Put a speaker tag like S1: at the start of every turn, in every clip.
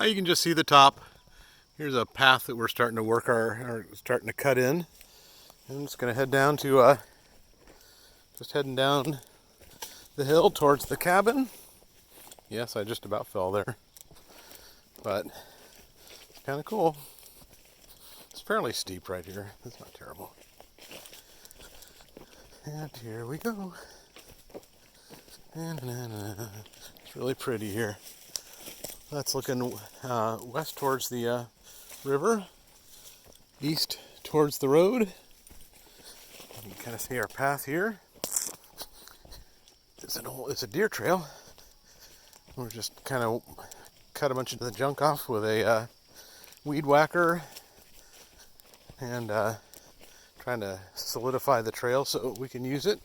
S1: You can just see the top. Here's a path that we're starting to starting to cut in. I'm just going to head down to, just heading down the hill towards the cabin. Yes, I just about fell there, but it's kind of cool. It's fairly steep right here. It's not terrible. And here we go. It's really pretty here. That's looking west towards the river, east towards the road. You can kind of see our path here. It's a deer trail. We're just kind of cut a bunch of the junk off with a weed whacker and trying to solidify the trail so we can use it.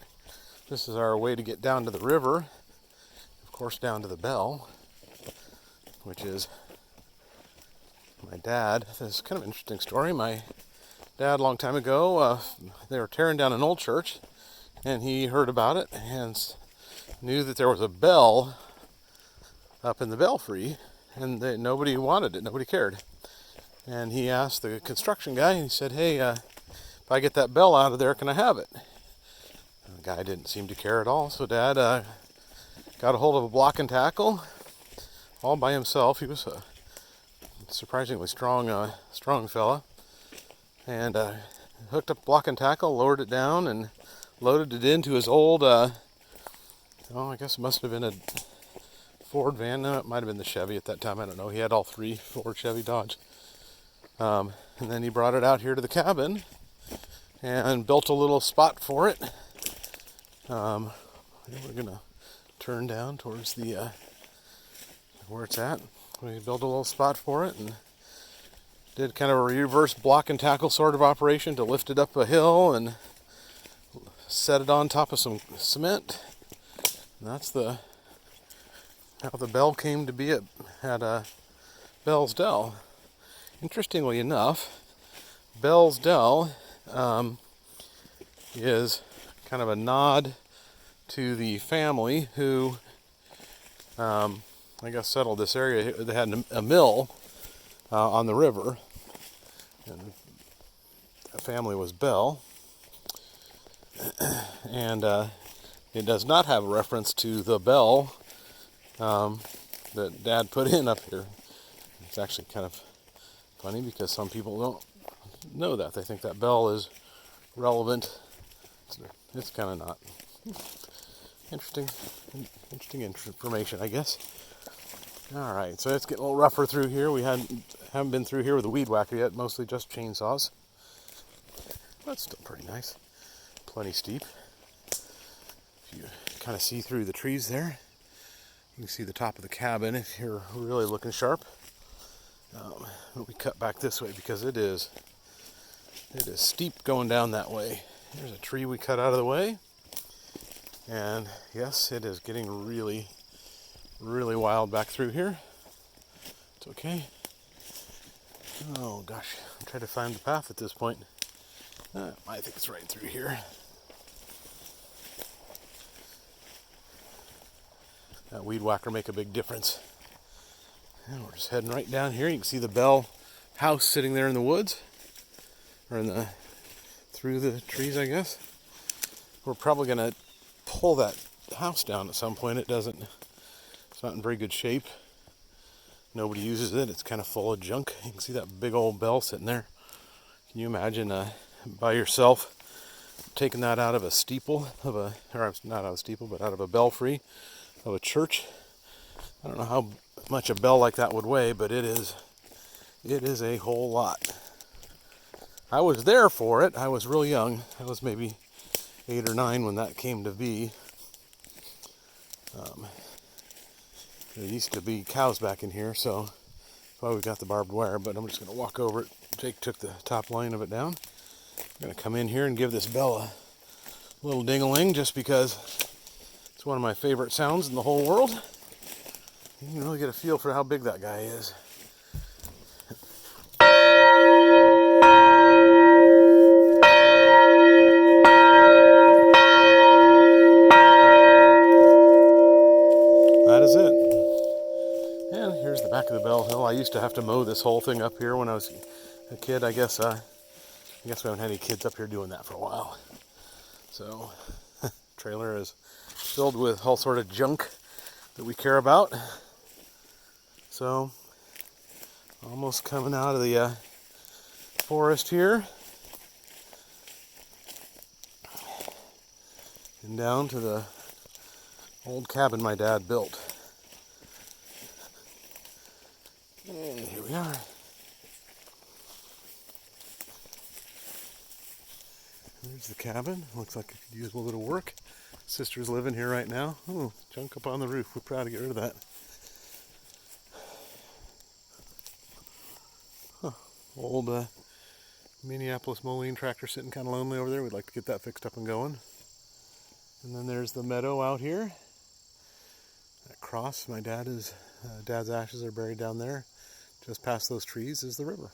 S1: This is our way to get down to the river, of course down to the bell, which is my dad. This is kind of an interesting story. My dad, a long time ago, they were tearing down an old church, and he heard about it and knew that there was a bell up in the belfry, and nobody wanted it, nobody cared. And he asked the construction guy, and he said, "Hey, if I get that bell out of there, can I have it?" And the guy didn't seem to care at all, so Dad got a hold of a block and tackle all by himself. He was a surprisingly strong fella, and hooked up block and tackle, lowered it down, and loaded it into his old, I guess it must have been a Ford van. No, it might have been the Chevy at that time. I don't know. He had all three: Ford, Chevy, Dodge. And then he brought it out here to the cabin and built a little spot for it. We're gonna turn down towards the where it's at. We built a little spot for it and did kind of a reverse block and tackle sort of operation to lift it up a hill and set it on top of some cement. And that's how the bell came to be at Bell's Dell. Interestingly enough, Bell's Dell is kind of a nod to the family who, I guess, settled this area. They had a mill on the river, and that family was Bell. And it does not have a reference to the bell that Dad put in up here. It's actually kind of funny because some people don't know that. They think that bell is relevant. It's kind of not. Interesting information, I guess. All right, so it's getting a little rougher through here. We haven't been through here with a weed whacker yet. Mostly just chainsaws. That's still pretty nice. Plenty steep. If you kind of see through the trees there, you can see the top of the cabin if you're really looking sharp. But we cut back this way because it is steep going down that way. There's a tree we cut out of the way, and yes, it is getting really, really wild back through here. It's okay. Oh gosh, I'm trying to find the path at this point. I think it's right through here. That weed whacker make a big difference. And we're just heading right down here. You can see the Bell house sitting there in the woods, or through the trees, I guess. We're probably gonna pull that house down at some point. It's not in very good shape. Nobody uses it. It's kind of full of junk. You can see that big old bell sitting there. Can you imagine by yourself taking that out of a steeple or not out of a steeple, but out of a belfry of a church? I don't know how much a bell like that would weigh, but it is a whole lot. I was there for it. I was real young. I was maybe 8 or 9 when that came to be. There used to be cows back in here, so that's why we got the barbed wire, but I'm just going to walk over it. Jake took the top line of it down. I'm going to come in here and give this bell a little ding-a-ling just because it's one of my favorite sounds in the whole world. You can really get a feel for how big that guy is. That is it. And here's the back of the Bell Hill. I used to have to mow this whole thing up here when I was a kid. I guess we haven't had any kids up here doing that for a while. So, trailer is filled with all sort of junk that we care about. So, almost coming out of the forest here. And down to the old cabin my dad built. And here we are. There's the cabin. Looks like it could use a little bit of work. Sister's living here right now. Oh, junk up on the roof. We're proud to get rid of that. Huh. Old Minneapolis Moline tractor sitting kind of lonely over there. We'd like to get that fixed up and going. And then there's the meadow out here. That cross, my dad's ashes are buried down there. Just past those trees is the river.